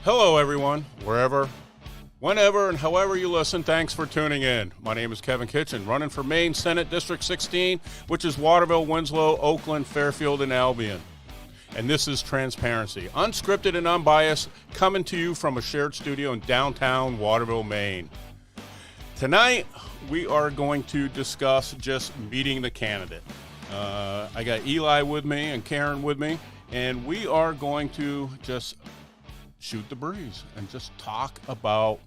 Hello, everyone, wherever, whenever, and however you listen, thanks for tuning in. My name is Kevin Kitchin, running for Maine Senate District 16, which is Waterville, Winslow, Oakland, Fairfield, and Albion. And this is Transparency, unscripted and unbiased, coming to you from a shared studio in downtown Waterville, Maine. Tonight, we are going to discuss just meeting the candidate. I got Eli with me and Karen with me, and we are going to just shoot the breeze and just talk about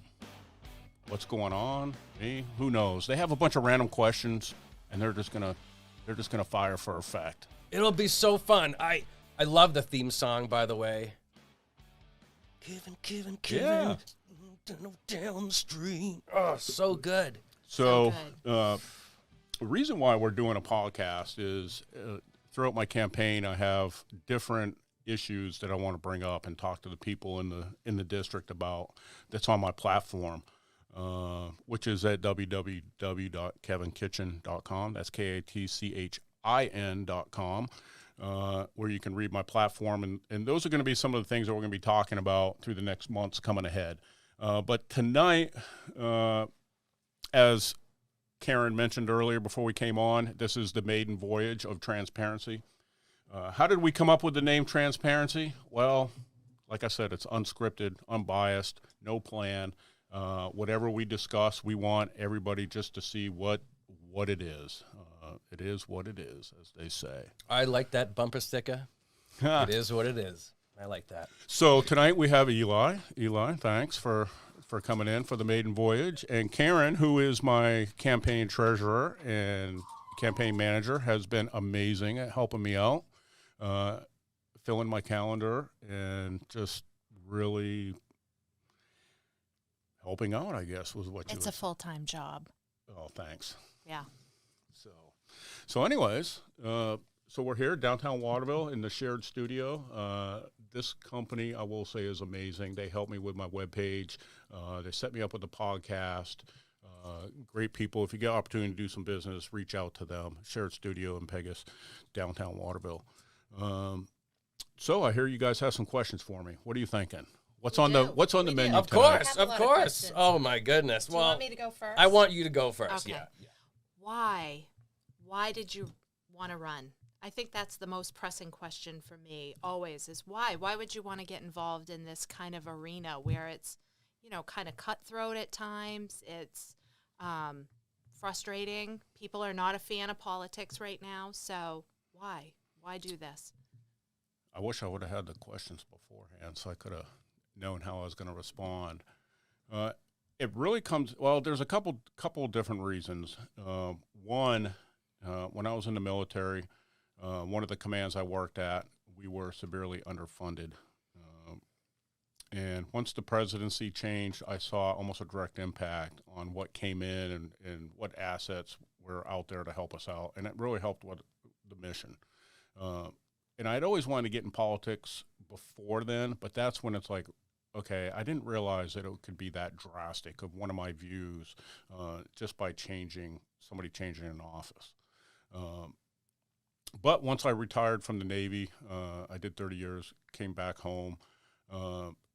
what's going on. Who knows? They have a bunch of random questions, and they're just gonna fire for effect. It'll be so fun. I love the theme song, by the way. Kevin. Yeah. Down the street. Oh, so good. So the reason why we're doing a podcast is throughout my campaign, I have different issues that I want to bring up and talk to the people in the district about. That's on my platform, which is at www.kevinkitchen.com. That's KATCHIN.com, where you can read my platform. And those are going to be some of the things that we're going to be talking about through the next months coming ahead. But tonight, as Karen mentioned earlier before we came on, this is the maiden voyage of transparency. How did we come up with the name Transparency? Well, like I said, it's unscripted, unbiased, no plan. Whatever we discuss, we want everybody just to see what it is. It is what it is, as they say. I like that bumper sticker. It is what it is. I like that. So tonight we have Eli. Eli, thanks for coming in for the maiden voyage. And Karen, who is my campaign treasurer and campaign manager, has been amazing at helping me out, filling my calendar, and just really helping out, I guess, was what you... It's a full-time job. Oh, thanks. Yeah. So anyways, so we're here downtown Waterville in the shared studio. This company, I will say, is amazing. They helped me with my webpage. They set me up with a podcast. Great people. If you get an opportunity to do some business, reach out to them. Shared studio in Pegasus, downtown Waterville. So I hear you guys have some questions for me. What are you thinking? What's on the menu Of tonight? course. Oh, my goodness. Do you want me to go first? I want you to go first, Okay. yeah. Why did you want to run? I think that's the most pressing question for me always is why? Why would you want to get involved in this kind of arena where it's, kind of cutthroat at times? It's frustrating. People are not a fan of politics right now. So why? Why do this? I wish I would have had the questions beforehand so I could have known how I was going to respond. It really comes, well, there's a couple different reasons. One, when I was in the military, one of the commands I worked at, we were severely underfunded. And once the presidency changed, I saw almost a direct impact on what came in and what assets were out there to help us out. And it really helped with the mission. And I'd always wanted to get in politics before then, but that's when it's like, okay, I didn't realize that it could be that drastic of one of my views just by somebody changing in office. But once I retired from the Navy, I did 30 years, came back home.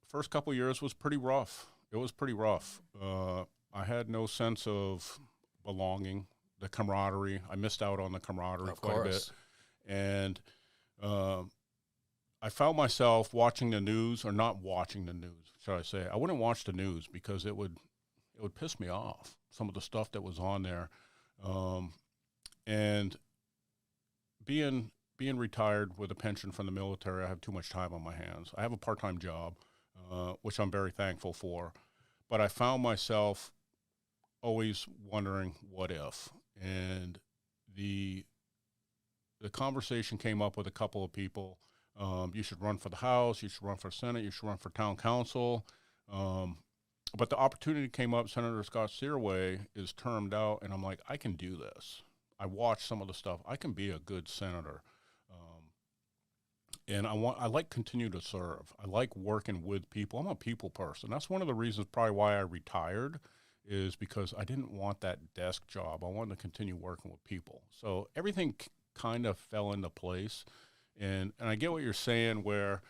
First couple of years was pretty rough. It was pretty rough. I had no sense of belonging, the camaraderie. I missed out on the camaraderie quite a bit. And I found myself watching the news, or not watching the news, should I say. I wouldn't watch the news because it would piss me off, some of the stuff that was on there. And being retired with a pension from the military, I have too much time on my hands. I have a part-time job, which I'm very thankful for. But I found myself always wondering, what if? And the conversation came up with a couple of people. You should run for the House, you should run for Senate, you should run for town council. But the opportunity came up. Senator Scott Searway is termed out, and I'm like, I can do this. I watched some of the stuff. I can be a good senator. And I like continue to serve. I like working with people. I'm a people person. That's one of the reasons probably why I retired, is because I didn't want that desk job. I wanted to continue working with people. So everything kind of fell into place. And I get what you're saying, where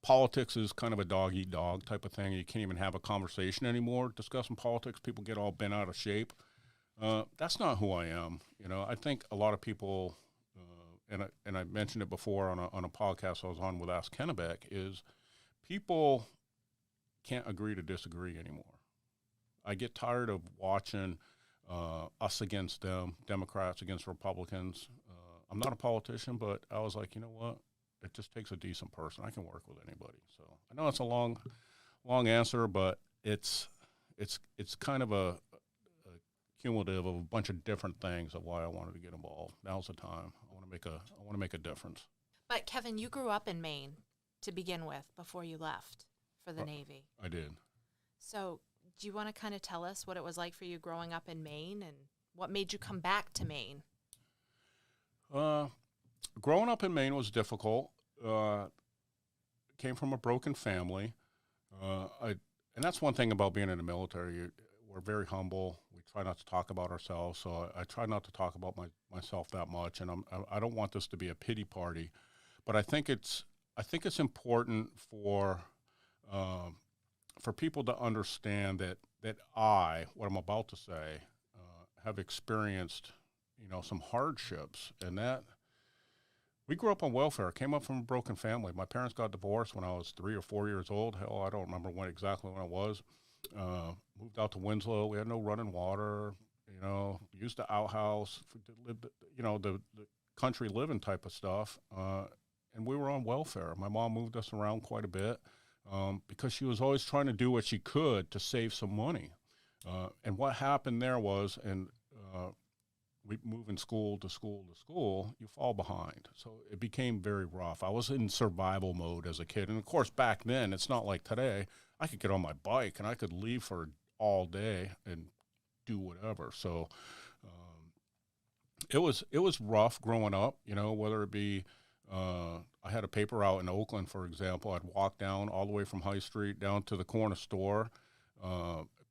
politics is kind of a dog eat dog type of thing. You can't even have a conversation anymore discussing politics. People get all bent out of shape. That's not who I am. I think a lot of people, and I mentioned it before on a podcast I was on with Ask Kennebec, is people can't agree to disagree anymore. I get tired of watching us against them, Democrats against Republicans. I'm not a politician, but I was like, you know what? It just takes a decent person. I can work with anybody. So I know it's a long answer, but it's kind of a cumulative of a bunch of different things of why I wanted to get involved. Now's the time. I want to make a difference. But Kevin, you grew up in Maine to begin with before you left for the Navy. I did. So do you want to kind of tell us what it was like for you growing up in Maine and what made you come back to Maine? Growing up in Maine was difficult. Came from a broken family. And that's one thing about being in the military. We're very humble. We try not to talk about ourselves. So I try not to talk about myself that much. And I don't want this to be a pity party, but I think it's important for people to understand that what I'm about to say, have experienced, some hardships, and that we grew up on welfare. Came up from a broken family. My parents got divorced when I was 3 or 4 years old. Hell, I don't remember exactly when it was. Moved out to Winslow. We had no running water. Used the outhouse, the country living type of stuff. And we were on welfare. My mom moved us around quite a bit because she was always trying to do what she could to save some money. And what happened there was, we moving school to school to school, you fall behind. So it became very rough. I was in survival mode as a kid. And, of course, back then, it's not like today. I could get on my bike and I could leave for all day and do whatever. So it was rough growing up, whether it be I had a paper route in Oakland, for example. I'd walk down all the way from High Street down to the corner store,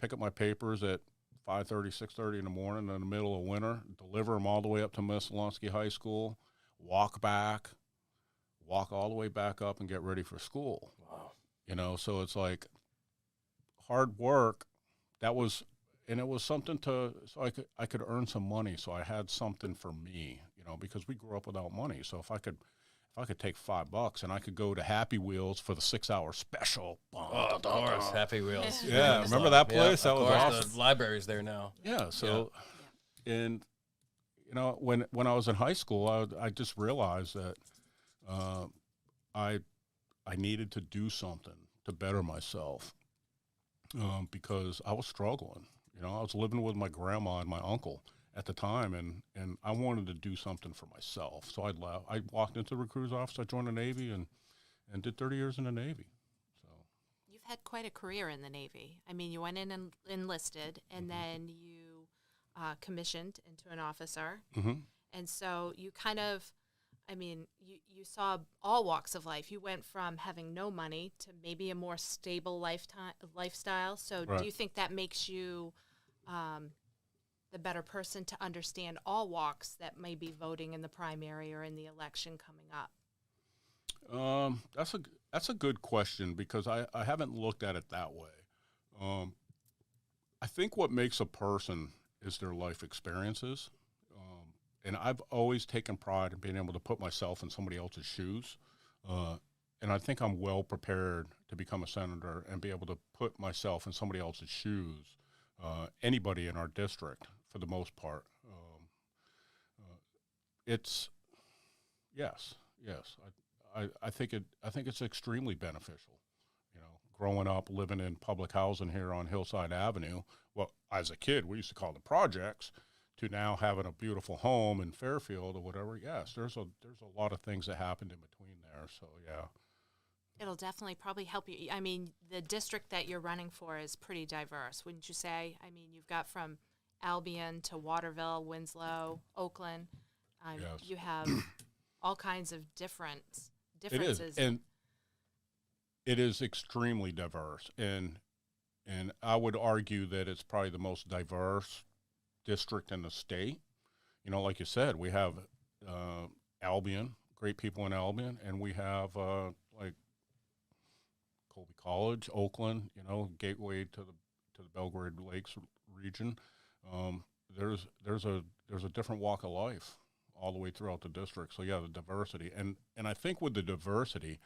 pick up my papers at 5:30, 6:30 in the morning in the middle of winter, deliver them all the way up to Missalonsky High School, walk all the way back up and get ready for school. Wow. So it's like hard work. And it was something so I could earn some money. So I had something for me, because we grew up without money. So if I could take $5 and I could go to Happy Wheels for the 6-hour special. Of course, Happy Wheels. Yeah, remember that place? Yeah, that was awesome. The library's there now. Yeah. So, and when I was in high school, I just realized that I needed to do something to better myself because I was struggling. I was living with my grandma and my uncle at the time, and I wanted to do something for myself. So I walked into the recruiter's office, I joined the Navy, and did 30 years in the Navy. So you've had quite a career in the Navy. I mean, you went in and enlisted, and then you commissioned into an officer. Mm-hmm. And so you kind of, you saw all walks of life. You went from having no money to maybe a more stable lifestyle. So Right. Do you think that makes you the better person to understand all walks that may be voting in the primary or in the election coming up? That's a good question because I haven't looked at it that way. I think what makes a person is their life experiences. And I've always taken pride in being able to put myself in somebody else's shoes. And I think I'm well prepared to become a senator and be able to put myself in somebody else's shoes, anybody in our district for the most part. It's, yes. I think it's extremely beneficial. Growing up, living in public housing here on Hillside Avenue, well, as a kid, we used to call it the projects, to now having a beautiful home in Fairfield or whatever. Yes, there's a lot of things that happened in between there. So yeah, It'll definitely probably help you. I mean, the district that you're running for is pretty diverse, wouldn't you say? I mean, you've got from Albion to Waterville, Winslow, Oakland. Yes. You have all kinds of differences. It is, and it is extremely diverse, and I would argue that it's probably the most diverse district in the state. Like you said, we have Albion, great people in Albion, and we have Colby College, Oakland, gateway to the Belgrade Lakes region. There's a different walk of life all the way throughout the district. So yeah, the diversity, and I think with the diversity,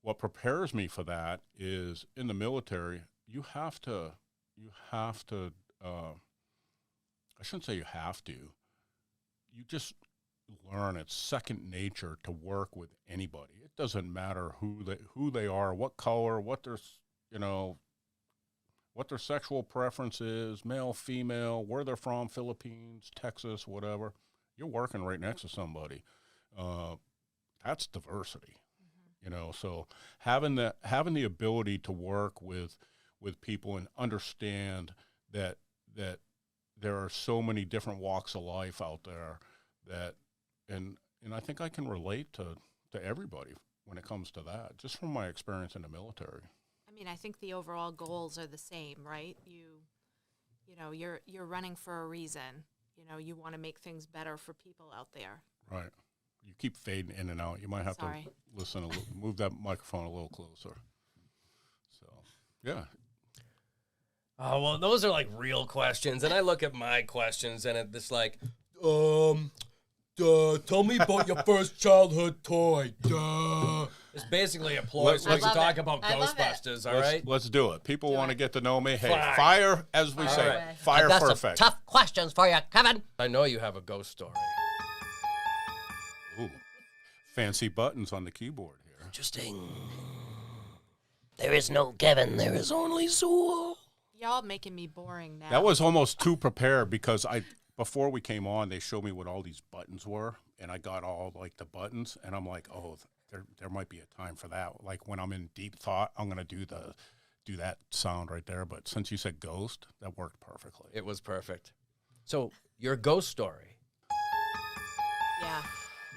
what prepares me for that is in the military, you have to. I shouldn't say you have to. You just learn it's second nature to work with anybody. It doesn't matter who they are, what color, what their sexual preference is, male, female, where they're from, Philippines, Texas, whatever. You're working right next to somebody. That's diversity. So having the ability to work with people and understand that there are so many different walks of life out there and I think I can relate to everybody when it comes to that, just from my experience in the military. I mean, I think the overall goals are the same, right? You're running for a reason. You want to make things better for people out there. Right. You keep fading in and out. You might have to listen a little, move that microphone a little closer. So, yeah. Oh, well, those are like real questions. And I look at my questions and it's like, tell me about your first childhood toy. It's basically a ploy so we can talk about Ghostbusters, all right? Let's do it. People want to get to know me. Hey, fire, as we say, right. fire I've got perfect. some tough questions for you, Kevin. I know you have a ghost story. Ooh, fancy buttons on the keyboard here. Interesting. There is no Kevin, there is only Zool. Y'all making me boring now. That was almost too prepared because before we came on, they showed me what all these buttons were, and I got all like the buttons, and I'm like, oh, there might be a time for that. Like when I'm in deep thought, I'm gonna do that sound right there. But since you said ghost, that worked perfectly. It was perfect. So your ghost story. Yeah.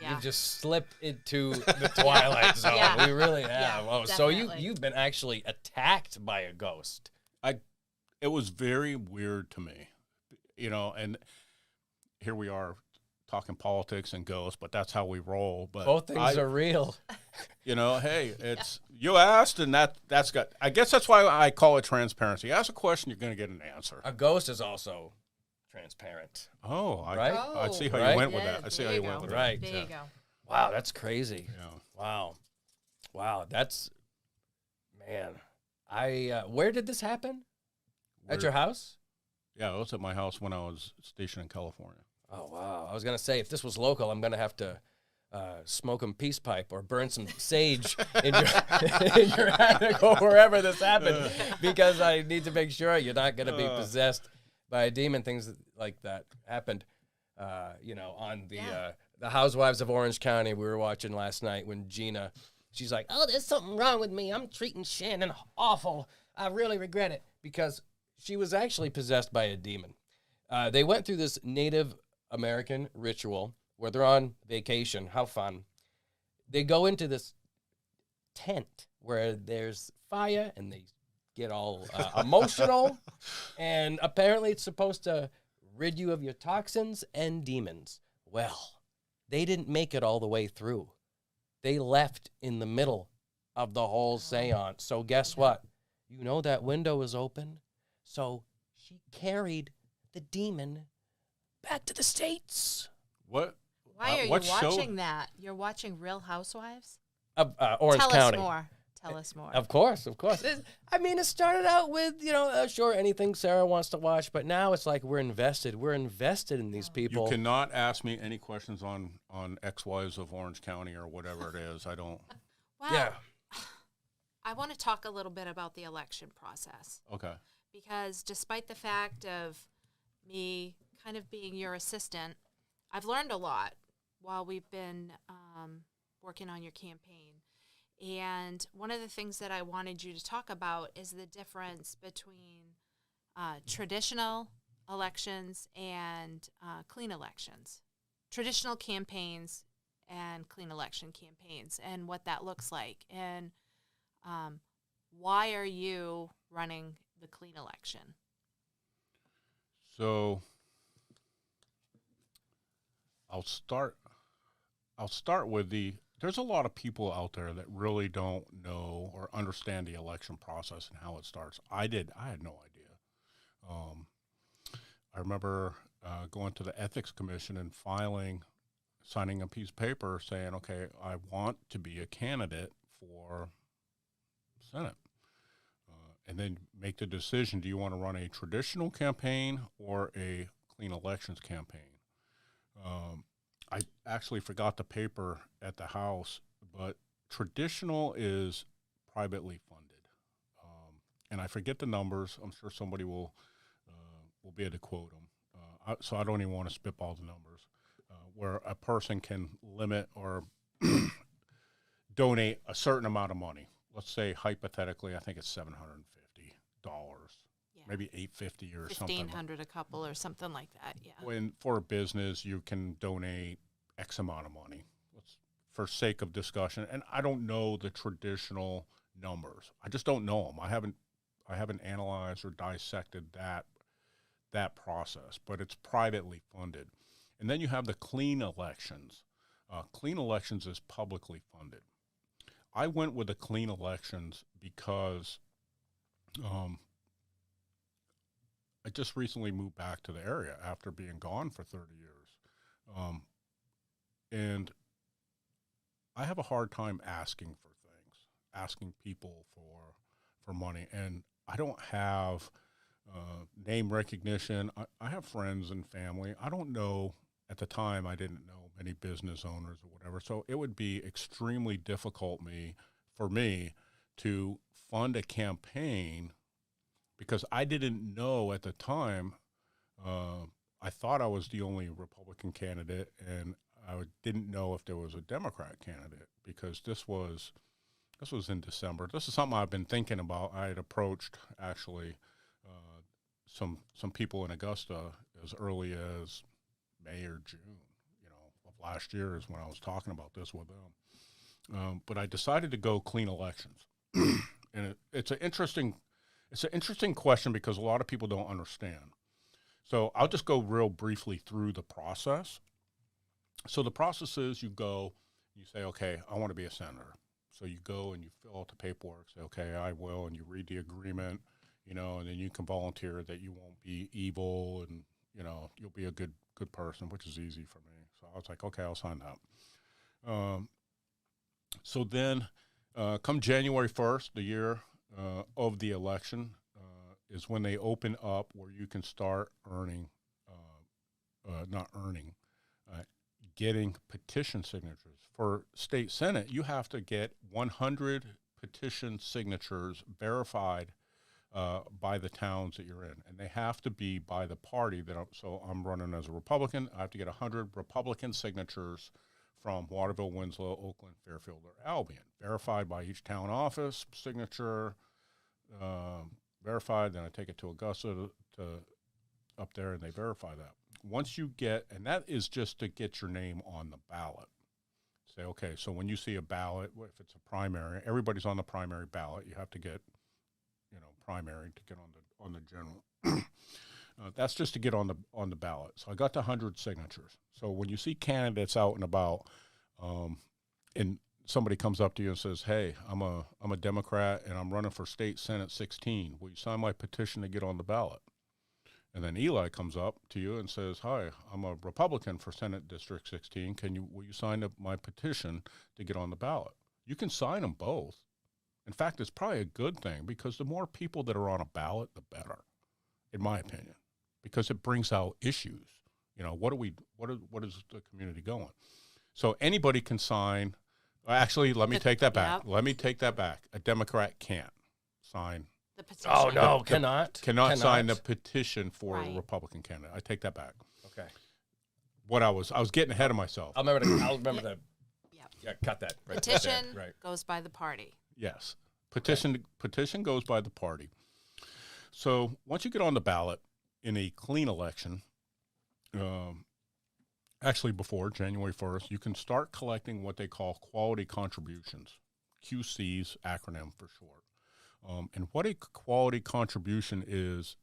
You've just slipped into the Twilight Zone. Yeah. We really have. Yeah, Oh, so definitely. you've been actually attacked by a ghost. It was very weird to me, and here we are talking politics and ghosts, but that's how we roll. But Both things are real. Hey, it's you asked, and that's got. I guess that's why I call it transparency. You ask a question, you're going to get an answer. A ghost is also transparent. Oh, Right? I see how Right? you went with Yeah, that. I see there how you you went go. with Right. There you go. Wow, that's crazy. that. Wow, that's man. Where did this happen? At Where- your house? Yeah, it was at my house when I was stationed in California. Oh wow! I was gonna say if this was local, I'm gonna have to smoke a peace pipe or burn some sage in your attic or wherever this happened, because I need to make sure you're not gonna be possessed by a demon. Things like that happened, on the Housewives of Orange County we were watching last night when Gina, she's like, "Oh, there's something wrong with me. I'm treating Shannon awful. I really regret it," because she was actually possessed by a demon. They went through this Native American ritual where they're on vacation. How fun. They go into this tent where there's fire and they get all emotional. And apparently it's supposed to rid you of your toxins and demons. Well, they didn't make it all the way through. They left in the middle of the whole seance. So guess what? That window is open. So she carried the demon back to the States. What? Why are you what show? watching that? You're watching Real Housewives? Orange County. Tell us more. Of course. It started out with, sure, anything Sarah wants to watch, but now it's like we're invested. We're invested in these people. You cannot ask me any questions on ex-wives of Orange County or whatever it is. I don't. Well, Yeah. I want to talk a little bit about the election process. Okay. Because despite the fact of me kind of being your assistant, I've learned a lot while we've been working on your campaign. And one of the things that I wanted you to talk about is the difference between traditional elections and clean elections. Traditional campaigns and clean election campaigns and what that looks like. And why are you running the clean election? So I'll start with the there's a lot of people out there that really don't know or understand the election process and how it starts. I had no idea. I remember going to the Ethics Commission and signing a piece of paper saying, okay, I want to be a candidate for Senate. And then make the decision, do you want to run a traditional campaign or a clean elections campaign? I actually forgot the paper at the house, but traditional is privately funded. And I forget the numbers. I'm sure somebody will be able to quote them. So I don't even want to spitball the numbers. Where a person can limit or donate a certain amount of money. Let's say hypothetically, I think it's $750, Yeah. maybe $850 or something. $1,500 a couple or something like that. Yeah. When for a business, you can donate X amount of money. For sake of discussion, and I don't know the traditional numbers. I just don't know them. I haven't analyzed or dissected that process, but it's privately funded. And then you have the clean elections. Clean elections is publicly funded. I went with the clean elections because I just recently moved back to the area after being gone for 30 years. And I have a hard time asking for things, asking people for money. And I don't have name recognition. I have friends and family. I don't know. At the time, I didn't know many business owners or whatever. So it would be extremely difficult for me to fund a campaign because I didn't know at the time. I thought I was the only Republican candidate, and I didn't know if there was a Democrat candidate because this was in December. This is something I've been thinking about. I had approached actually some people in Augusta as early as May or June, of last year is when I was talking about this with them. But I decided to go clean elections, and it's an interesting question because a lot of people don't understand. So I'll just go real briefly through the process. So the process is you go, you say, okay, I want to be a senator. So you go and you fill out the paperwork, say, okay, I will, and you read the agreement, and then you can volunteer that you won't be evil and, you'll be a good person, which is easy for me. So I was like, okay, I'll sign that. So then come January 1st, the year of the election, is when they open up where you can start getting petition signatures. For state Senate, you have to get 100 petition signatures verified by the towns that you're in, and they have to be by the party so I'm running as a Republican. I have to get 100 Republican signatures from Waterville, Winslow, Oakland, Fairfield, or Albion, verified by each town office, signature verified. Then I take it to Augusta to up there, and they verify that. Once you get, and that is just to get your name on the ballot. Say, okay, so when you see a ballot, if it's a primary, everybody's on the primary ballot. You have to get primary to get on the general. That's just to get on the ballot. So I got to 100 signatures. So when you see candidates out and about, and somebody comes up to you and says, "Hey, I'm a Democrat and I'm running for state Senate 16. Will you sign my petition to get on the ballot?" And then Eli comes up to you and says, "Hi, I'm a Republican for Senate District 16. Will you sign my petition to get on the ballot?" You can sign them both. In fact, it's probably a good thing because the more people that are on a ballot, the better, in my opinion, because it brings out issues. What is the community going? So anybody can sign. Actually, let me take that back. Yep. Let me take that back. A Democrat can't sign. The petition. Oh no, cannot Sign the petition for a Republican candidate. I take that back. Okay. What I was getting ahead of myself. I'll remember to cut that. Right Petition there. Right. goes by the party. Yes. Petition goes by the party. So once you get on the ballot in a clean election, actually before January 1st, you can start collecting what they call quality contributions, QC's acronym for short. And what a quality contribution is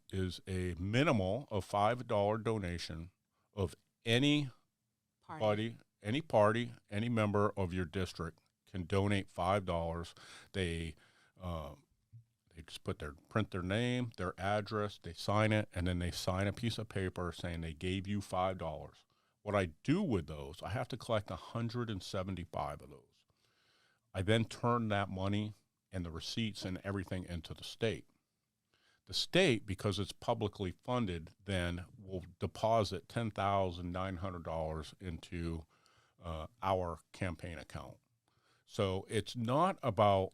a minimal of $5 donation of any party any party, any member of your district can donate $5. They just print their name, their address, they sign it, and then they sign a piece of paper saying they gave you $5. What I do with those, I have to collect 175 of those. I then turn that money and the receipts and everything into the state. The state, because it's publicly funded, then will deposit $10,900 into our campaign account. So it's not about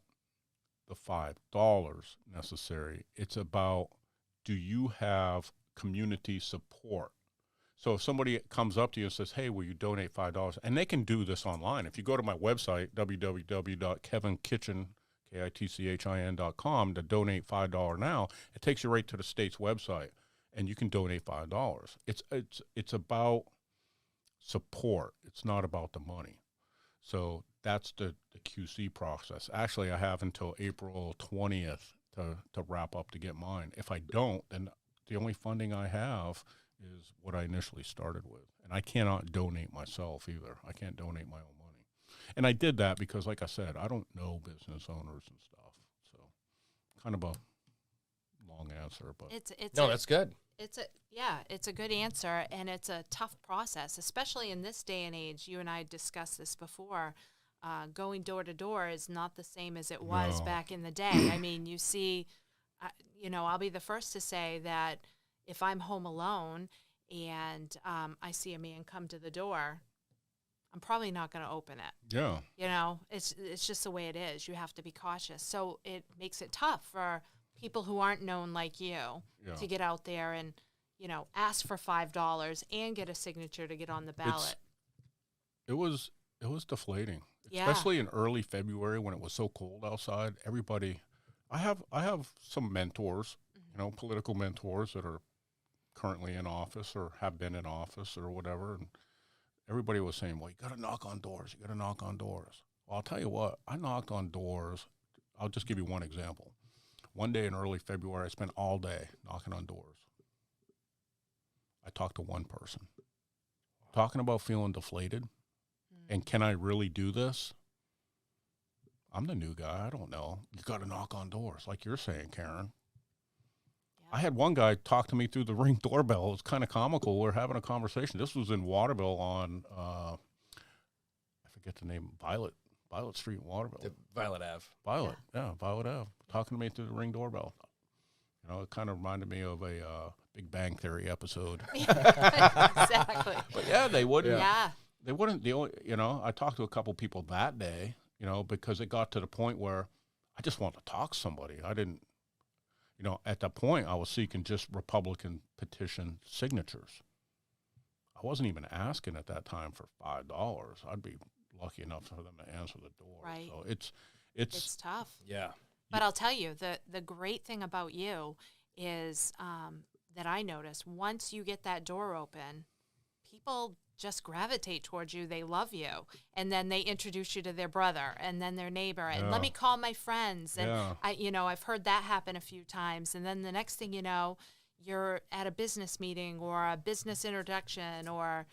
the $5 necessary. It's about, do you have community support? So if somebody comes up to you and says, hey, will you donate $5? And they can do this online. If you go to my website, www.kevinkitchen.com, to donate $5 now, it takes you right to the state's website, and you can donate $5. It's about support. It's not about the money. So that's the QC process. Actually, I have until April 20th to wrap up to get mine. If I don't, then the only funding I have is what I initially started with. And I cannot donate myself either. I can't donate my own money. And I did that because, like I said, I don't know business owners and stuff. So kind of a long answer, but That's good. It's a good answer, and it's a tough process, especially in this day and age. You and I discussed this before. Going door to door is not the same as it was back in the day. I mean, you see, I'll be the first to say that if I'm home alone and I see a man come to the door, I'm probably not going to open it. yeah. It's just the way it is. You have to be cautious. So it makes it tough for people who aren't known like you to get out there and, ask for $5 and get a signature to get on the ballot. It was deflating, Yeah. especially in early February when it was so cold outside. Everybody, I have some mentors, political mentors that are currently in office or have been in office or whatever, and everybody was saying, well, you got to knock on doors. You got to knock on doors. Well, I'll tell you what, I knocked on doors. I'll just give you one example. One day in early February, I spent all day knocking on doors. I talked to one person. Talking about feeling deflated and can I really do this? I'm the new guy. I don't know. You got to knock on doors, like you're saying, Karen. I had one guy talk to me through the Ring doorbell. It was kind of comical. We're having a conversation. This was in Waterville on, I forget the name, Violet Street in Waterville. Violet Ave. Violet Ave. Talking to me through the Ring doorbell. It kind of reminded me of a Big Bang Theory episode. Exactly. But yeah, they wouldn't. Yeah. They wouldn't. I talked to a couple people that day, because it got to the point where I just wanted to talk to somebody. I didn't. At that point, I was seeking just Republican petition signatures. I wasn't even asking at that time for $5. I'd be lucky enough for them to answer the door. Right. So it's tough. Yeah. But I'll tell you, the great thing about you is that I notice once you get that door open, people just gravitate towards you. They love you. And then they introduce you to their brother and then their neighbor. And let me call my friends. And, I've heard that happen a few times. And then the next thing you know, you're at a business meeting or a business introduction or,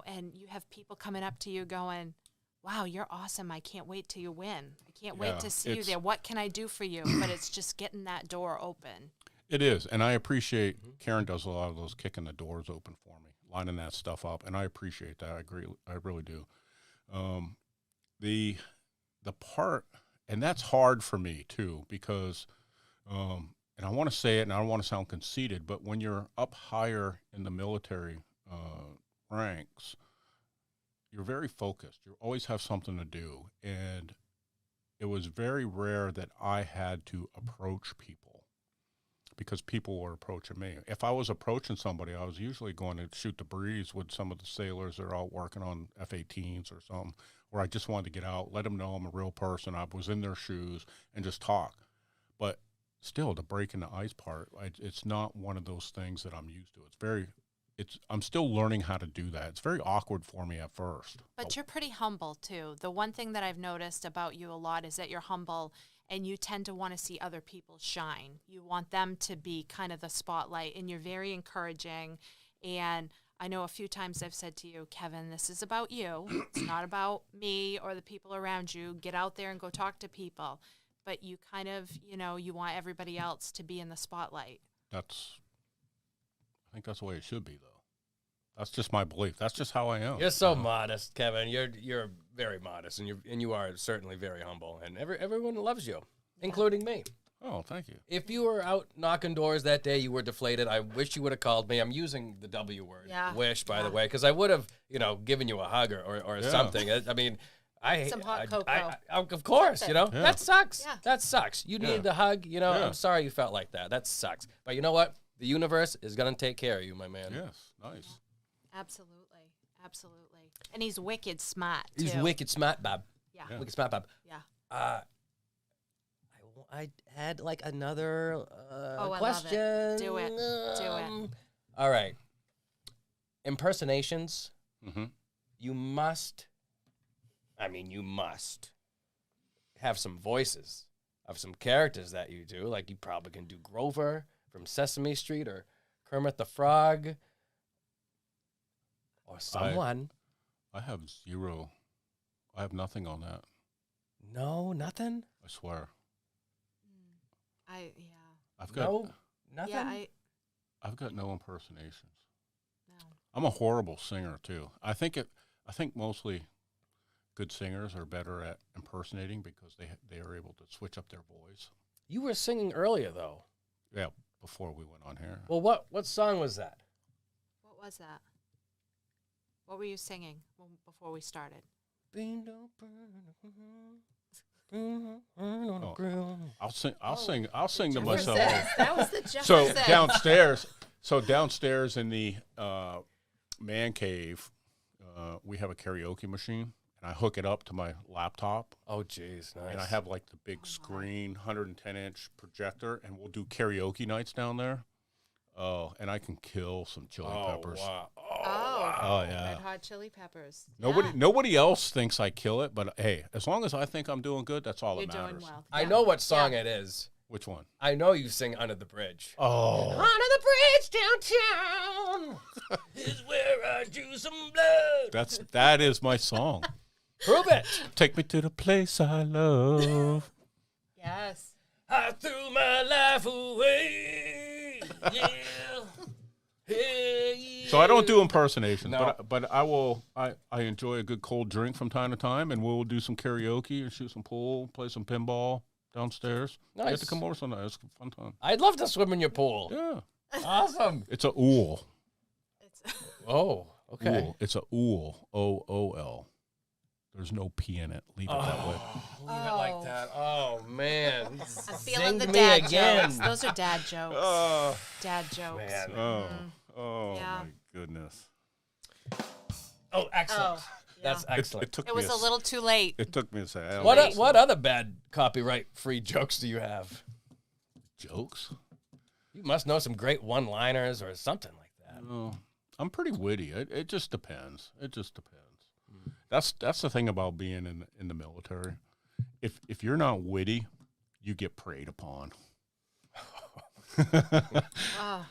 and you have people coming up to you going, wow, you're awesome. I can't wait till you win. I can't wait to see you there. What can I do for you? But it's just getting that door open. It is. And I appreciate Karen does a lot of those kicking the doors open for me, lining that stuff up. And I appreciate that. I agree. I really do. The part, and that's hard for me too, because, and I want to say it and I don't want to sound conceited, but when you're up higher in the military ranks, you're very focused. You always have something to do. And it was very rare that I had to approach people because people were approaching me. If I was approaching somebody, I was usually going to shoot the breeze with some of the sailors that are out working on F-18s or something, where I just wanted to get out, let them know I'm a real person. I was in their shoes and just talk. But still, the breaking the ice part, it's not one of those things that I'm used to. I'm still learning how to do that. It's very awkward for me at first. But you're pretty humble, too. The one thing that I've noticed about you a lot is that you're humble, and you tend to want to see other people shine. You want them to be kind of the spotlight, and you're very encouraging. And I know a few times I've said to you, Kevin, this is about you. It's not about me or the people around you. Get out there and go talk to people. But you kind of, you want everybody else to be in the spotlight. I think that's the way it should be, though. That's just my belief. That's just how I am. You're so modest, Kevin. You're very modest, and you are certainly very humble, and everyone loves you, including me. Oh, thank you. If you were out knocking doors that day, you were deflated, I wish you would have called me. I'm using the W word, wish, by the way, because I would have, given you a hug or something. I mean, some hot cocoa. Of course, that sucks. Yeah. That sucks. You needed a hug, I'm sorry you felt like that. That sucks. But you know what? The universe is going to take care of you, my man. Yes, nice. Absolutely. And he's wicked smart, too. He's wicked smart, Bob. Yeah. Wicked smart, Bob. Yeah. I had like another question. I love it. Do it. All right. Impersonations. Mm-hmm. You must have some voices of some characters that you do. Like you probably can do Grover from Sesame Street or Kermit the Frog or someone. I have zero. I have nothing on that. No, nothing? I swear. I've got nothing. Yeah, I've got no impersonations. no. I'm a horrible singer too. I think mostly good singers are better at impersonating because they are able to switch up their voice. You were singing earlier though. Yeah, before we went on here. Well, what song was that? What was that? What were you singing before we started? I'll sing to Jefferson. myself. That was the Jefferson. So downstairs in the man cave, we have a karaoke machine, and I hook it up to my laptop. Oh, jeez, nice. And I have like the big screen, 110-inch projector, and we'll do karaoke nights down there. Oh, and I can kill some chili peppers. Wow. Oh, yeah. Red Hot Chili Peppers. Nobody else thinks I kill it, but hey, as long as I think I'm doing good, that's all You're that doing matters. well. I know what song it is. Which one? I know you sing Under the Bridge. Oh. Under the bridge downtown is where I drew some blood. That is my song. Prove it. Take me to the place I love. Yes. I threw my life away. Yeah. Hey, So I don't do impersonations, No. but I enjoy a good cold drink from time to time, and we'll do some karaoke and shoot some pool, play some pinball downstairs. You have Nice. to come over sometime. It's a fun time. I'd love to swim in your pool. Yeah. Awesome. It's a ool. Oh, okay. Ool. It's a ool. O-O-L. There's no P in it. Leave it that way. Leave it like that. Oh, man. I'm feeling the Zinged me dad again. jokes. Those are dad jokes. Oh, Dad jokes. Man. Yeah. My goodness. Oh, excellent. Oh, yeah. That's excellent. It took It was me a little too late. It took me a second. What other bad copyright-free jokes do you have? jokes? You must know some great one-liners or something like that. Oh, I'm pretty witty. It just depends. It just depends. That's the thing about being in the military. If you're not witty, you get preyed upon. Oh,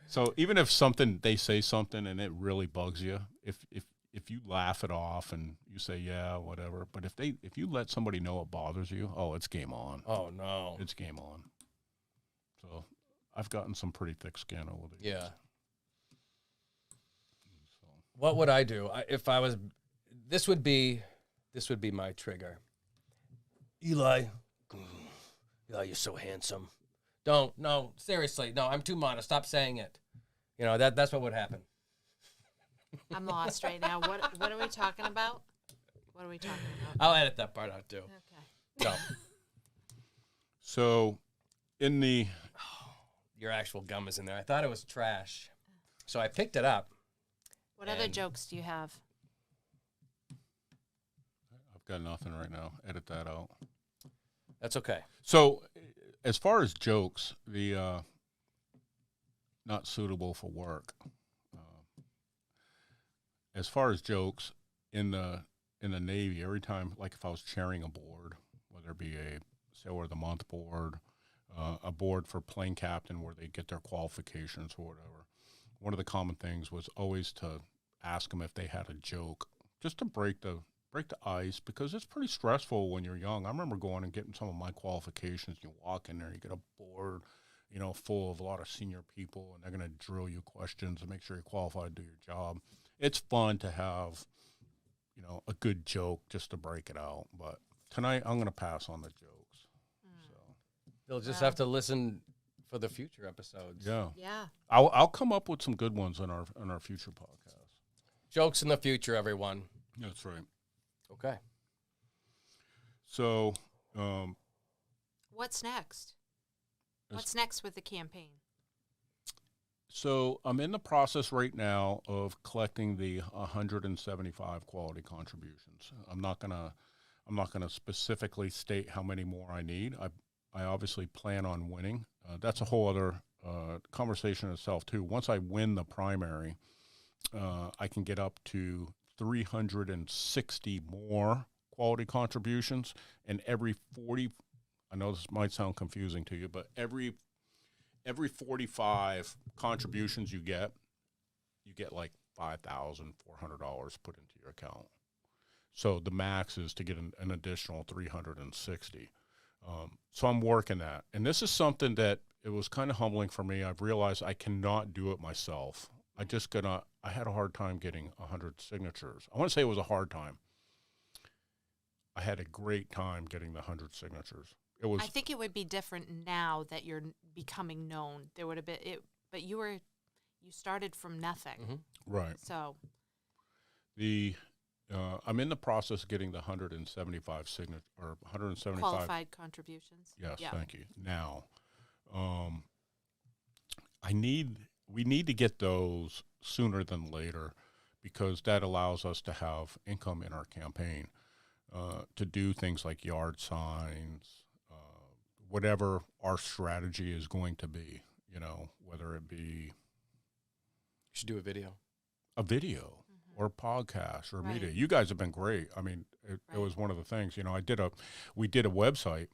So even if they say something and it really bugs you, if you laugh it off and you say yeah whatever, but if you let somebody know it bothers you, oh, it's game on. Oh, no. It's game on. So I've gotten some pretty thick skin over the years. Yeah. What would I do if I was? This would be my trigger. Eli, you're so handsome. No, seriously, no, I'm too modest. Stop saying it. That's what would happen. I'm lost right now. What are we talking about? What are we talking about? I'll edit that part out too. Okay. No, So in the your actual gum is in there. I thought it was trash, so I picked it up. What other And- jokes do you have? I've got nothing right now. Edit that out. That's okay. So as far as jokes, the not suitable for work. As far as jokes in the Navy, every time, like if I was chairing a board, whether it be a Sailor of the Month board, a board for plane captain where they get their qualifications or whatever, one of the common things was always to ask them if they had a joke, just to break the ice, because it's pretty stressful when you're young. I remember going and getting some of my qualifications. You walk in there, you get a board, full of a lot of senior people, and they're going to drill you questions to make sure you're qualified to do your job. It's fun to have, a good joke just to break it out. But tonight I'm going to pass on the jokes. So They'll just have to listen for the future episodes. yeah, Yeah. I'll come up with some good ones on our future podcast. Jokes in the future, everyone. That's right. Okay. So, What's next? What's next with the campaign? So I'm in the process right now of collecting the 175 quality contributions. I'm not gonna specifically state how many more I need. I obviously plan on winning. That's a whole other conversation in itself too. Once I win the primary, I can get up to 360 more quality contributions, and every 40. I know this might sound confusing to you, but every 45 contributions you get like $5,400 put into your account. So the max is to get an additional 360. So I'm working that. And this is something that it was kind of humbling for me. I've realized I cannot do it myself. I had a hard time getting 100 signatures. I want to say it was a hard time. I had a great time getting the 100 signatures. I think it would be different now that you're becoming known. There would have been it, but you started from nothing, Right. So I'm in the process of getting the 175 or 175 qualified contributions. Yes, Yeah. thank you. Now, we need to get those sooner than later, because that allows us to have income in our campaign to do things like yard signs, whatever our strategy is going to be, whether it be You should do a video. or podcast or Right. media. You guys have been great. I mean, it was one of the things, we did a website.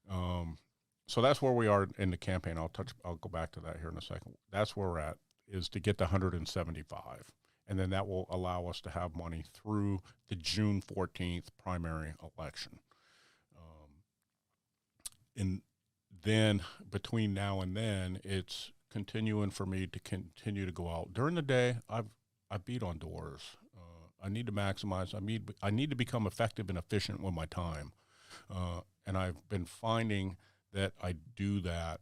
So that's where we are in the campaign. I'll go back to that here in a second. That's where we're at, is to get the 175. And then that will allow us to have money through the June 14th primary election. And then between now and then, it's continuing for me to continue to go out during the day. I beat on doors. I need to maximize. I need to become effective and efficient with my time. And I've been finding that I do that.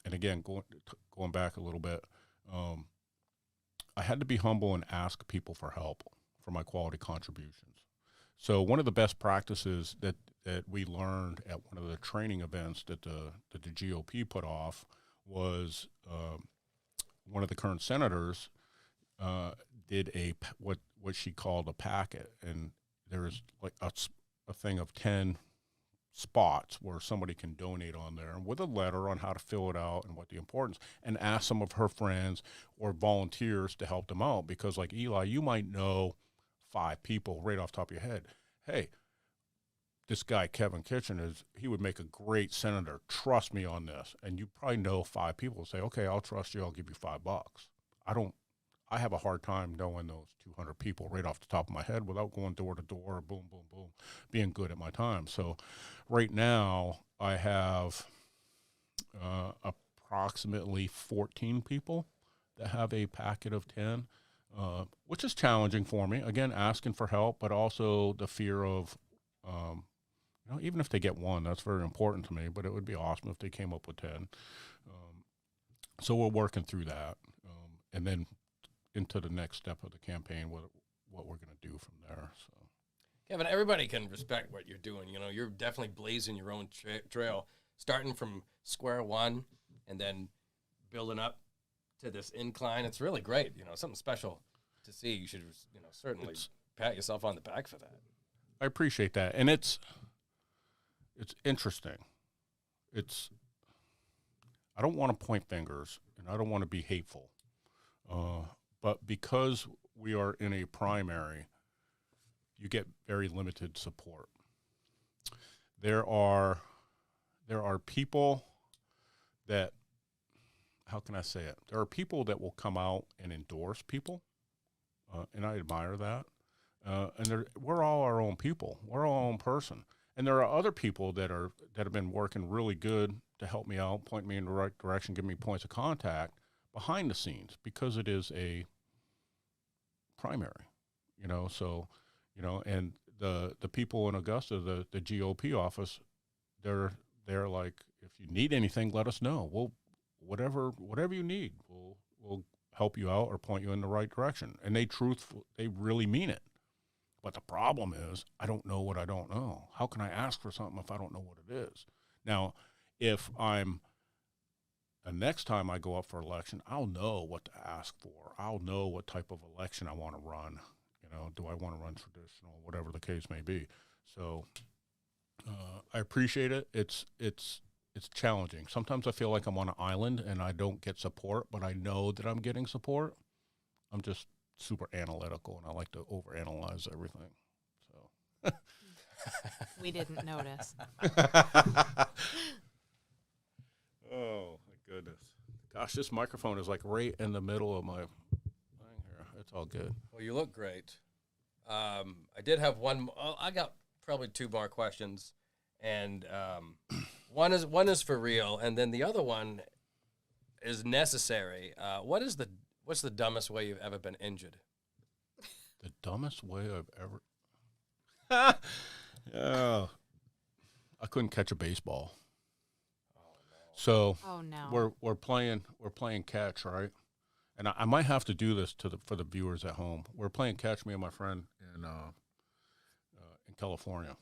And again, going back a little bit, I had to be humble and ask people for help for my quality contributions. So one of the best practices that we learned at one of the training events that the GOP put off was one of the current senators did what she called a packet, and there's like a thing of 10 spots where somebody can donate on there with a letter on how to fill it out and what the importance, and ask some of her friends or volunteers to help them out, because like Eli, you might know 5 people right off the top of your head. Hey, this guy Kevin Kitchen he would make a great senator. Trust me on this. And you probably know 5 people who say, okay, I'll trust you. I'll give you $5. I have a hard time knowing those 200 people right off the top of my head without going door to door, boom, boom, boom, being good at my time. So right now I have approximately 14 people that have a packet of 10, which is challenging for me. Again, asking for help, but also the fear of, even if they get one, that's very important to me, but it would be awesome if they came up with 10. So we're working through that. And then into the next step of the campaign, what we're going to do from there. So, Kevin, everybody can respect what you're doing. You're definitely blazing your own trail, starting from square one and then building up to this incline. It's really great. Something special to see. You should, certainly pat yourself on the back for that. I appreciate that. And it's interesting. I don't want to point fingers, and I don't want to be hateful. But because we are in a primary, you get very limited support. There are people that how can I say it? There are people that will come out and endorse people, and I admire that. We're all our own people. We're our own person. And there are other people that have been working really good to help me out, point me in the right direction, give me points of contact behind the scenes, because it is a primary, So, and the people in Augusta, the GOP office, they're like, if you need anything, let us know. We'll whatever you need, we'll help you out or point you in the right direction. And they really mean it. But the problem is, I don't know what I don't know. How can I ask for something if I don't know what it is? Now, if the next time I go up for election, I'll know what to ask for. I'll know what type of election I want to run. Do I want to run traditional, whatever the case may be. So I appreciate it. It's challenging. Sometimes I feel like I'm on an island and I don't get support, but I know that I'm getting support. I'm just super analytical, and I like to overanalyze everything. So We didn't notice. Oh, my goodness. Gosh, this microphone is like right in the middle of my thing here. It's all good. Well, you look great. I did have one. I got probably two more questions, and one is for real, and then the other one is necessary. What's the dumbest way you've ever been injured? The dumbest way I've ever. Yeah, I couldn't catch a baseball. So Oh no. we're playing catch, right? And I might have to do this for the viewers at home. We're playing catch, me and my friend in California.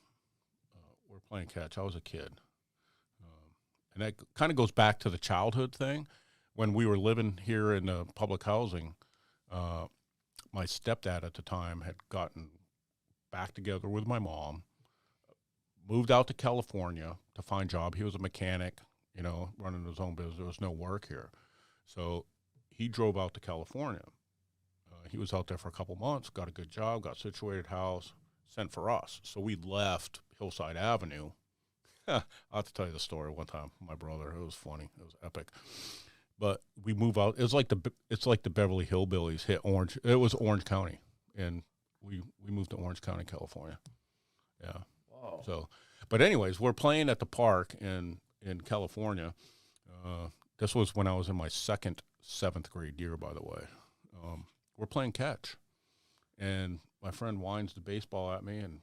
We're playing catch. I was a kid, and that kind of goes back to the childhood thing. When we were living here in the public housing, my stepdad at the time had gotten back together with my mom, moved out to California to find a job. He was a mechanic, running his own business. There was no work here. So he drove out to California. He was out there for a couple months, got a good job, got situated house, sent for us. So we left Hillside Avenue. I'll have to tell you the story one time. My brother, it was funny. It was epic. But we move out. It's like the Beverly Hillbillies hit Orange. It was Orange County, and we moved to Orange County, California. Yeah. Wow. So, but anyways, we're playing at the park in California. This was when I was in my seventh grade year, by the way. We're playing catch, and my friend winds the baseball at me, and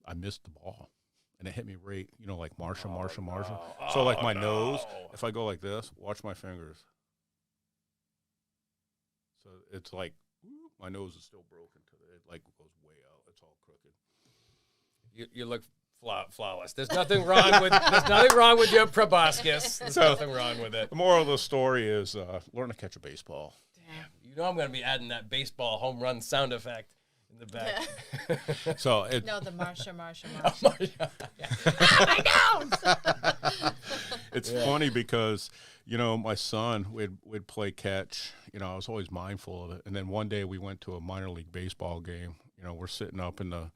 I missed the ball. And it hit me right, like Marsha. So like my nose, if I go like this, watch my fingers. So it's like my nose is still broken. It like goes way out. It's all crooked. You look flawless. There's nothing wrong with your proboscis. There's nothing wrong with it. The moral of the story is learn to catch a baseball. Damn. I'm going to be adding that baseball home run sound effect in the back. So No, the Marsha. It's funny because, my son, we'd play catch. I was always mindful of it. And then one day we went to a minor league baseball game. We're sitting up in the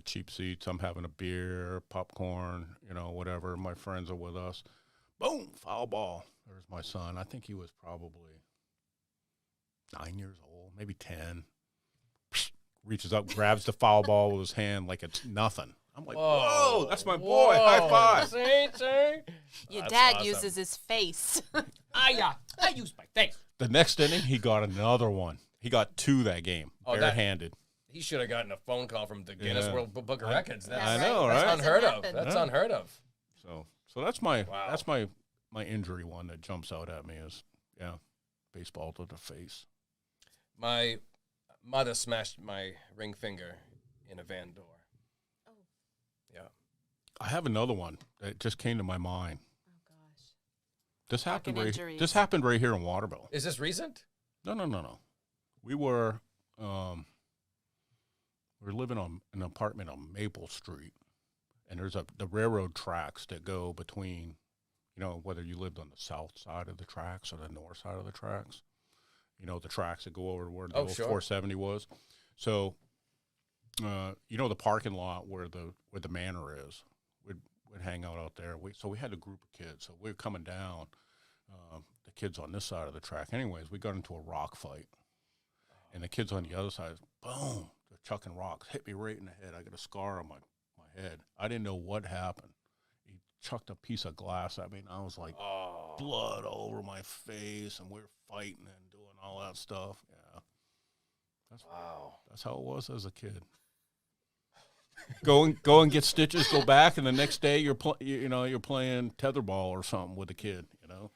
cheap seats. I'm having a beer, popcorn, whatever. My friends are with us. Boom, foul ball. There's my son. I think he was probably 9 years old, maybe 10. Reaches up, grabs the foul ball with his hand like it's nothing. I'm like, whoa, that's my boy. Whoa. High five. See? Your That's dad awesome. uses his face. I use my face. The next inning, he got another one. He got two that game, barehanded. He should have gotten a phone call from the Guinness Yeah. World Book of Records. I know, right? That's unheard of. Doesn't That's happen. unheard of. So that's my Wow. that's my injury one that jumps out at me is baseball to the face. My mother smashed my ring finger in a van door. Oh. Yeah. I have another one that just came to my mind. Oh gosh. This happened Talking injuries. this happened right here in Waterville. Is this recent? No. We were living on an apartment on Maple Street, and there's the railroad tracks that go between, whether you lived on the south side of the tracks or the north side of the tracks. The tracks that go over where the old sure. 470 was. So, the parking lot where the manor is. we'd hang out there. So we had a group of kids. So we were coming down, the kids on this side of the track. Anyways, we got into a rock fight. And the kids on the other side, boom, they're chucking rocks. Hit me right in the head. I got a scar on my head. I didn't know what happened. He chucked a piece of glass at me, and I was like, blood all over my face, and we were fighting and doing all that stuff. Yeah. That's how it was as a kid. Go and get stitches, go back, and the next day you're playing tetherball or something with a kid, you know.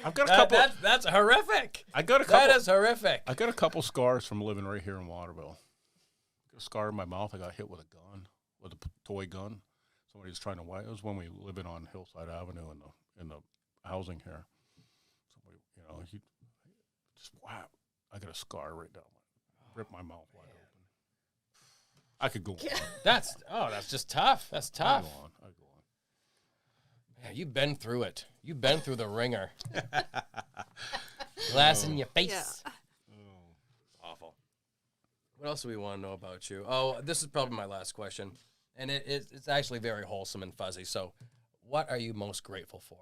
I've got a couple. That's horrific. That is horrific. I got a couple scars from living right here in Waterville. Got a scar in my mouth. I got hit with a gun, with a toy gun. Somebody was trying to wipe. It was when we were living on Hillside Avenue in the housing here. Somebody, he just whap. I got a scar right down ripped my mouth wide open. I could go on. That's just tough. That's tough. I go on. Man, you've been through it. You've been through the ringer. Glass in your face. Yeah. Awful. What else do we want to know about you? Oh, this is probably my last question. And it's actually very wholesome and fuzzy. So what are you most grateful for?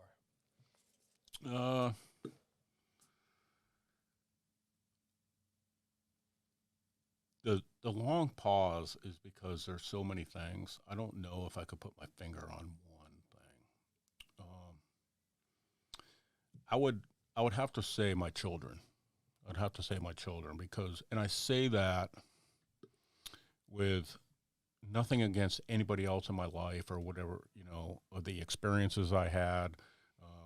The long pause is because there's so many things. I don't know if I could put my finger on one thing. I would have to say my children. I'd have to say my children because, and I say that with nothing against anybody else in my life or whatever, or the experiences I had,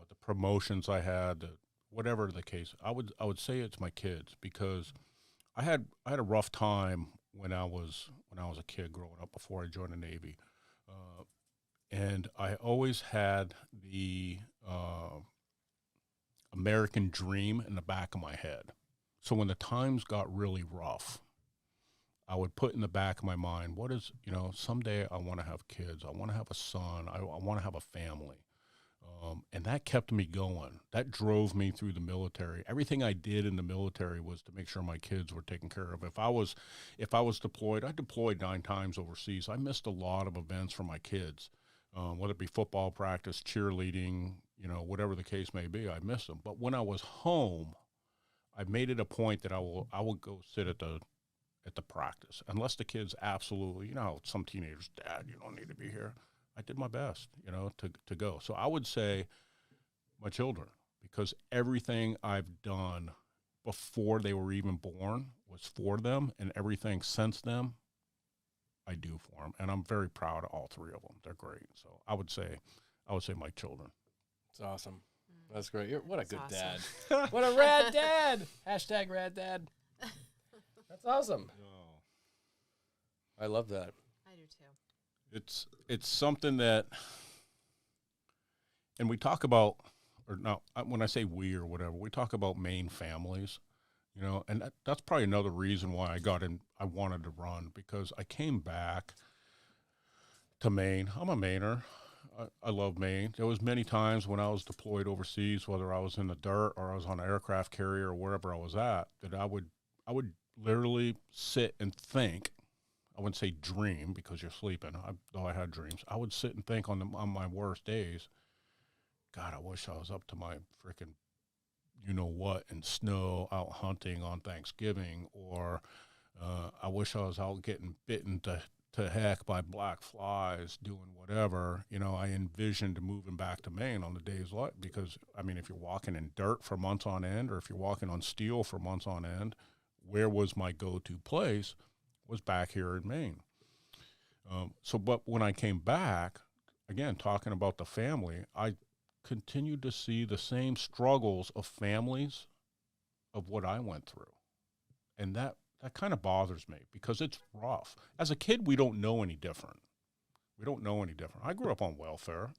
the promotions I had, whatever the case. I would say it's my kids because I had a rough time when I was a kid growing up before I joined the Navy, and I always had the American dream in the back of my head. So when the times got really rough, I would put in the back of my mind, what is, someday I want to have kids. I want to have a son. I want to have a family. And that kept me going. That drove me through the military. Everything I did in the military was to make sure my kids were taken care of. If I was deployed, I deployed 9 times overseas. I missed a lot of events for my kids, whether it be football practice, cheerleading, whatever the case may be. I missed them. But when I was home, I made it a point that I will go sit at the practice, unless the kids absolutely, some teenagers, Dad, you don't need to be here. I did my best, to go. So I would say my children, because everything I've done before they were even born was for them, and everything since them I do for them. And I'm very proud of all 3 of them. They're great. So I would say my children. It's awesome. That's great. What a That's good awesome. dad. What a rad dad. Hashtag rad dad. That's awesome. I love that. I do too. It's something that, and we talk about, or no, when I say we or whatever, we talk about Maine families, and that's probably another reason why I wanted to run, because I came back to Maine. I'm a Mainer. I love Maine. There was many times when I was deployed overseas, whether I was in the dirt or I was on an aircraft carrier or wherever I was at, that I would literally sit and think. I wouldn't say dream because you're sleeping, though I had dreams. I would sit and think on my worst days, God, I wish I was up to my freaking you-know-what in snow out hunting on Thanksgiving, or I wish I was out getting bitten to heck by black flies doing whatever. I envisioned moving back to Maine on the days like, because, if you're walking in dirt for months on end, or if you're walking on steel for months on end, where was my go-to place? Was back here in Maine. But when I came back, again, talking about the family, I continued to see the same struggles of families of what I went through. And that kind of bothers me because it's rough. As a kid, we don't know any different. I grew up on welfare.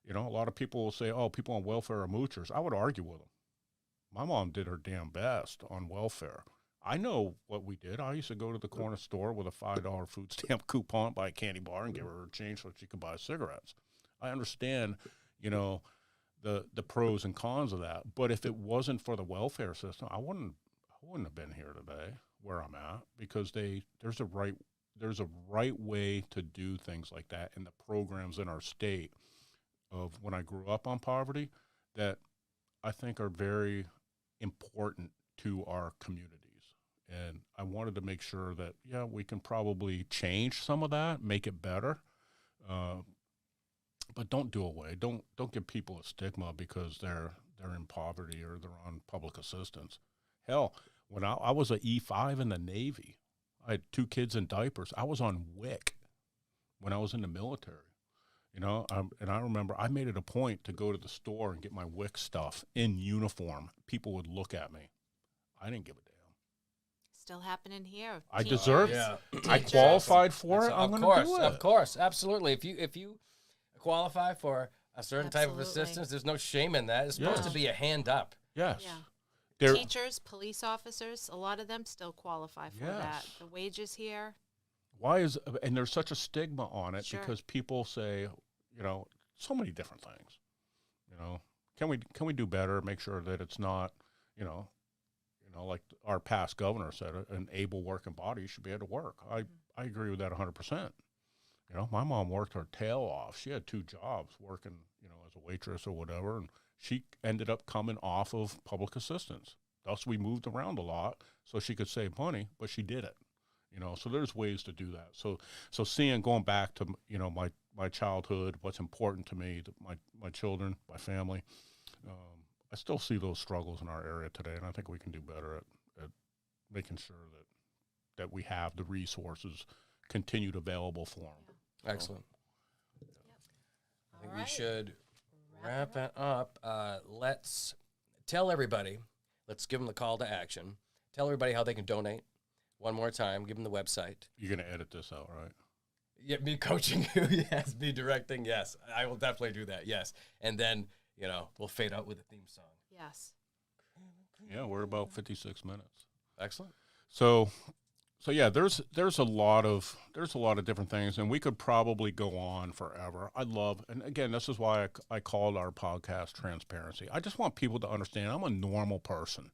A lot of people will say, oh, people on welfare are moochers. I would argue with them. My mom did her damn best on welfare. I know what we did. I used to go to the corner store with a $5 food stamp coupon, buy a candy bar, and give her her change so she could buy cigarettes. I understand, the pros and cons of that. But if it wasn't for the welfare system, I wouldn't have been here today where I'm at, because there's there's a right way to do things like that, and the programs in our state of when I grew up on poverty that I think are very important to our communities. And I wanted to make sure that, yeah, we can probably change some of that, make it better, but don't do away. Don't give people a stigma because they're in poverty or they're on public assistance. Hell, when I was a E5 in the Navy, I had 2 kids in diapers. I was on WIC when I was in the military. You know, and I remember I made it a point to go to the store and get my WIC stuff in uniform. People would look at me. I didn't give a damn. Still happening here. I Teachers, deserved. Yeah. I teachers. qualified for it. That's- I'm of going to course, do it. of course, absolutely. If you qualify for a certain type of Absolutely. assistance, there's no shame in that. It's supposed Yeah. to be a hand up. Yes. Yeah. There, Teachers, police officers, a lot of them still qualify for that. Yes. The wages here, why is, and there's such a stigma on it Sure. because people say, you know, so many different things. You know, can we do better? Make sure that it's not, you know, like our past governor said, an able working body should be able to work. I agree with that 100%. You know, my mom worked her tail off. She had 2 jobs working, you know, as a waitress or whatever, and she ended up coming off of public assistance. Thus, we moved around a lot so she could save money, but she did it. You know, so there's ways to do that. So seeing, going back to, you know, my childhood, what's important to me, my children, my family, I still see those struggles in our area today, and I think we can do better at making sure that we have the resources continued available for them. Excellent. I think All we right. should wrap it up. Let's tell everybody. Let's give them the call to action. Tell everybody how they can donate. One more time. Give them the website. You're going to edit this out, right? Yeah, me coaching you, yes. Me directing, yes. I will definitely do that, yes. And then, you know, we'll fade out with a theme song. yes. Yeah, we're about 56 minutes. Excellent. So yeah, there's a lot of different things, and we could probably go on forever. And again, this is why I called our podcast Transparency. I just want people to understand I'm a normal person.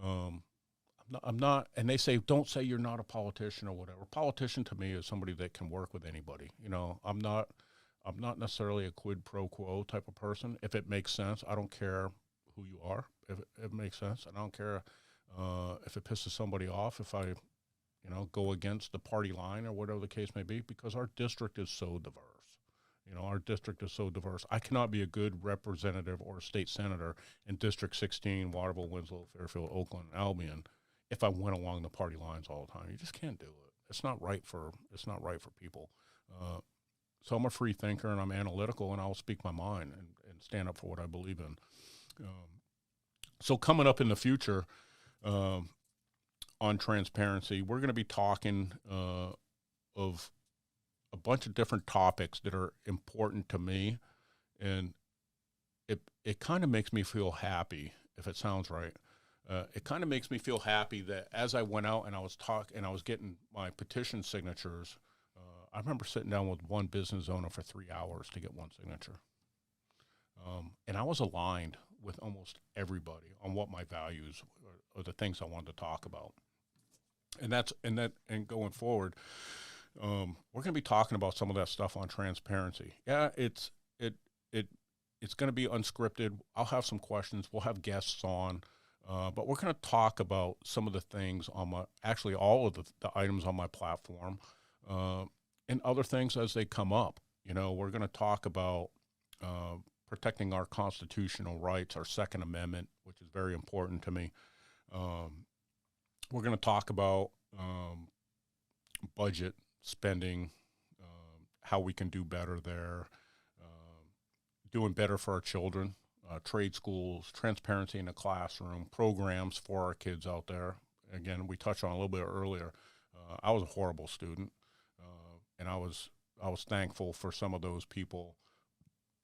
I'm not, and they say, don't say you're not a politician or whatever. Politician to me is somebody that can work with anybody. You know, I'm not necessarily a quid pro quo type of person. If it makes sense, I don't care who you are. If it makes sense, and I don't care if it pisses somebody off, if I, you know, go against the party line or whatever the case may be, because our district is so diverse. You know, our district is so diverse. I cannot be a good representative or a state senator in District 16, Waterville, Winslow, Fairfield, Oakland, and Albion if I went along the party lines all the time. You just can't do it. It's not right for people. So I'm a free thinker and I'm analytical, and I'll speak my mind and stand up for what I believe in. So coming up in the future on transparency, we're going to be talking of a bunch of different topics that are important to me, and it kind of makes me feel happy, if it sounds right. It kind of makes me feel happy that as I went out and I was getting my petition signatures, I remember sitting down with one business owner for 3 hours to get one signature. And I was aligned with almost everybody on what my values or the things I wanted to talk about. And going forward, we're going to be talking about some of that stuff on transparency. Yeah, it's going to be unscripted. I'll have some questions. We'll have guests on. But we're going to talk about some of the things on all of the items on my platform, and other things as they come up. You know, we're going to talk about protecting our constitutional rights, our Second Amendment, which is very important to me. We're going to talk about budget spending, how we can do better there, doing better for our children. Trade schools, transparency in the classroom, programs for our kids out there. Again, we touched on a little bit earlier. I was a horrible student, and I was thankful for some of those people,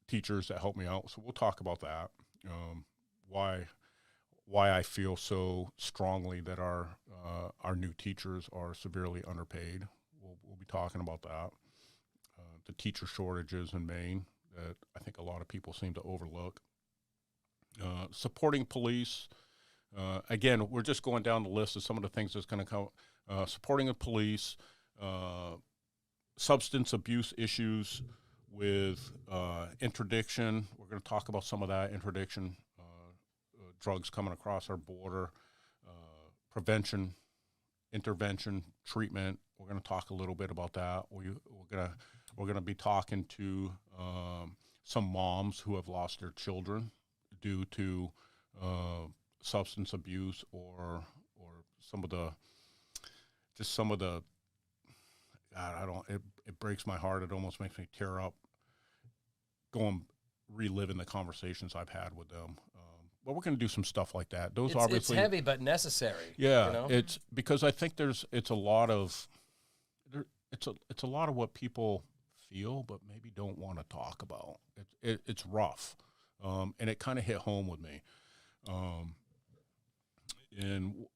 teachers that helped me out. So we'll talk about that. Why I feel so strongly that our new teachers are severely underpaid. We'll be talking about that. The teacher shortages in Maine that I think a lot of people seem to overlook. Supporting police. Again, we're just going down the list of some of the things that's going to come. Supporting the police, substance abuse issues with interdiction. We're going to talk about some of that interdiction, drugs coming across our border, prevention, intervention, treatment. We're going to talk a little bit about that. We're gonna be talking to some moms who have lost their children due to substance abuse or some of the God, it breaks my heart. It almost makes me tear up reliving the conversations I've had with them. But we're going to do some stuff like that. Those obviously, it's heavy but necessary. yeah, you know? it's because I think it's a lot of what people feel but maybe don't want to talk about. It's rough, and it kind of hit home with me. And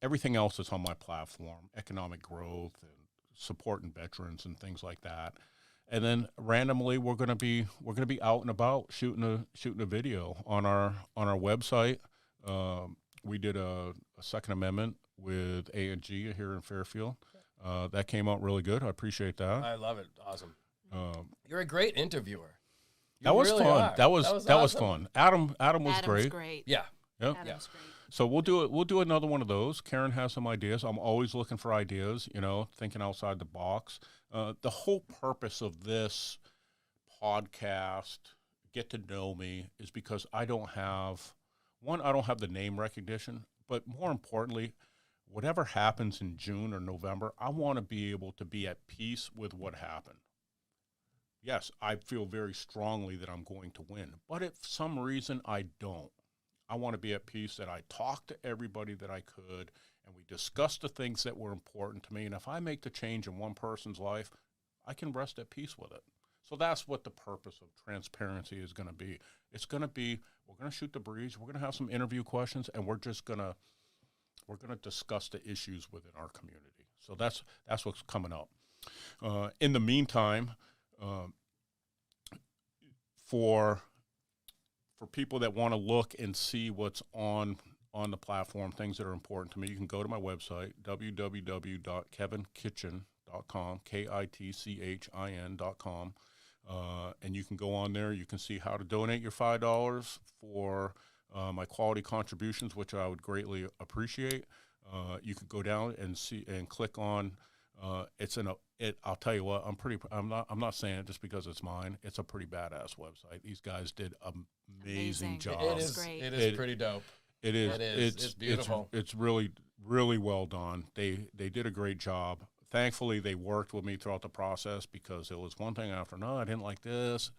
everything else is on my platform: economic growth and supporting veterans and things like that. And then randomly, we're gonna be out and about shooting a video on our website. We did a Second Amendment with A&G here in Fairfield. That came out really good. I appreciate that. I love it. Awesome. You're a great interviewer. You That was really fun. are. That was awesome. fun. Adam was Adam's great. great. Yeah. Yep. Adam's great. So we'll do another one of those. Karen has some ideas. I'm always looking for ideas, thinking outside the box. The whole purpose of this podcast, Get to Know Me, is because I don't have the name recognition, but more importantly, whatever happens in June or November, I want to be able to be at peace with what happened. Yes, I feel very strongly that I'm going to win, but if for some reason I don't, I want to be at peace that I talked to everybody that I could and we discussed the things that were important to me. And if I make the change in one person's life, I can rest at peace with it. So that's what the purpose of transparency is going to be. It's going to be, we're going to shoot the breeze. We're going to have some interview questions and we're going to discuss the issues within our community. So that's what's coming up. In the meantime, for people that want to look and see what's on the platform, things that are important to me, you can go to my website, www.kevinkitchen.com, KITCHIN.com, and you can go on there. You can see how to donate your $5 for my quality contributions, which I would greatly appreciate. You could go down and see and click on. I'll tell you what. I'm not saying it just because it's mine. It's a pretty badass website. These guys did an amazing job. It is great. It is pretty dope. It is. It is. It's beautiful. It's really, really well done. They did a great job. Thankfully, they worked with me throughout the process because it was one thing after another. I didn't like this,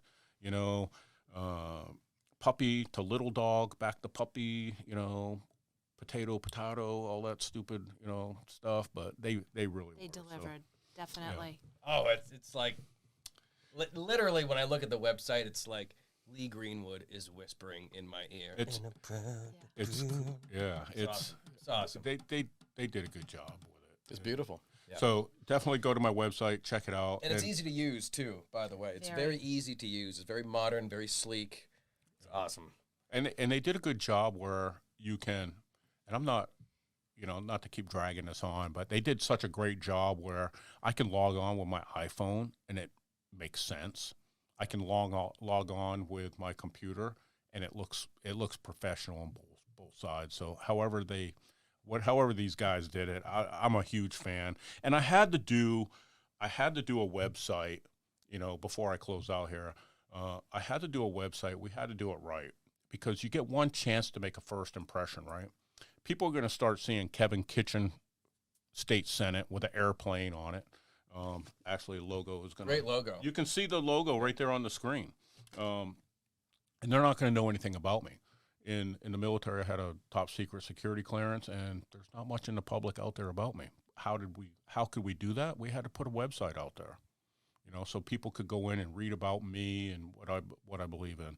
puppy to little dog, back to puppy, potato, all that stupid, stuff. But they really They were, delivered, definitely. Oh, it's like literally when I look at the website, it's like Lee Greenwood is whispering in my ear. It's awesome. It's awesome. They did a good job with it. It's beautiful. Yeah. So definitely go to my website, check it out. And it's easy to use too, by the way. It's very easy to use. It's very modern, very sleek. It's awesome. And they did a good job where you can, and I'm not, not to keep dragging this on, but they did such a great job where I can log on with my iPhone and it makes sense. I can log on with my computer and it looks professional on both sides. So however these guys did it, I'm a huge fan. And I had to do a website, before I close out here. I had to do a website. We had to do it right because you get one chance to make a first impression, right? People are going to start seeing Kevin Kitchen State Senate with an airplane on it. Actually, the logo is going to... Great logo. You can see the logo right there on the screen. And they're not going to know anything about me. In the military, I had a top secret security clearance, and there's not much in the public out there about me. How could we do that? We had to put a website out there, so people could go in and read about me and what I believe in.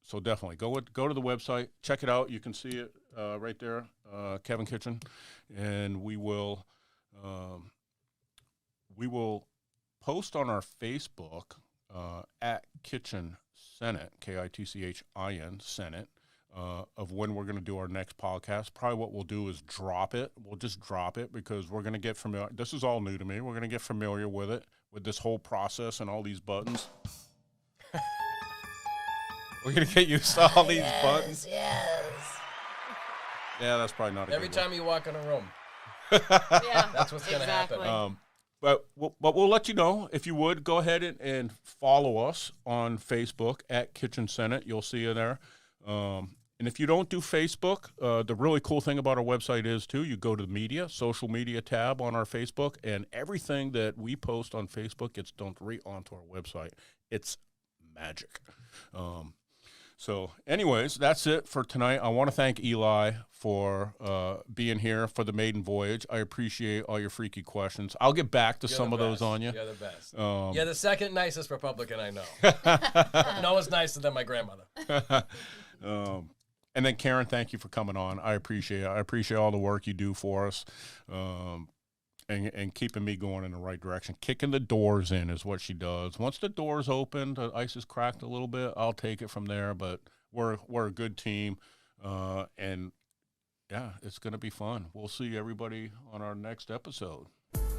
So definitely go to the website, check it out. You can see it right there, Kevin Kitchen, and we will post on our Facebook at Kitchen Senate, KITCHIN Senate. of when we're going to do our next podcast. Probably what we'll do is drop it. We'll just drop it because we're going to get familiar. This is all new to me. We're going to get familiar with it, with this whole process and all these buttons. We're going to get used to all these buttons. Yes. Yeah, that's probably not a Every good time you walk in a room, Yeah, that's what's going to exactly. happen. But we'll let you know. If you would, go ahead and follow us on Facebook at Kitchen Senate. You'll see you there. And if you don't do Facebook, the really cool thing about our website is, too, you go to the media, social media tab on our Facebook, and everything that we post on Facebook gets dumped right onto our website. It's magic. So anyways, that's it for tonight. I want to thank Eli for being here for the maiden voyage. I appreciate all your freaky questions. I'll get back to You're some the of those best. on you. You're the best. You're the second nicest Republican I know. No one's nicer than my grandmother. And then Karen, thank you for coming on. I appreciate it. I appreciate all the work you do for us, and keeping me going in the right direction. Kicking the doors in is what she does. Once the doors open, the ice is cracked a little bit, I'll take it from there. But we're a good team, and yeah, it's going to be fun. We'll see everybody on our next episode.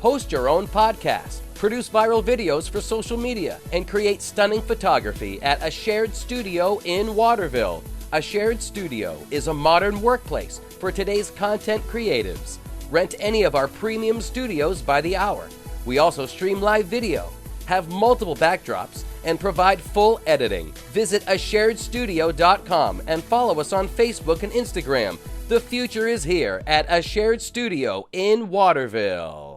Host your own podcast, produce viral videos for social media, and create stunning photography at A Shared Studio in Waterville. A Shared Studio is a modern workplace for today's content creatives. Rent any of our premium studios by the hour. We also stream live video, have multiple backdrops, and provide full editing. Visit asharedstudio.com and follow us on Facebook and Instagram. The future is here at A Shared Studio in Waterville.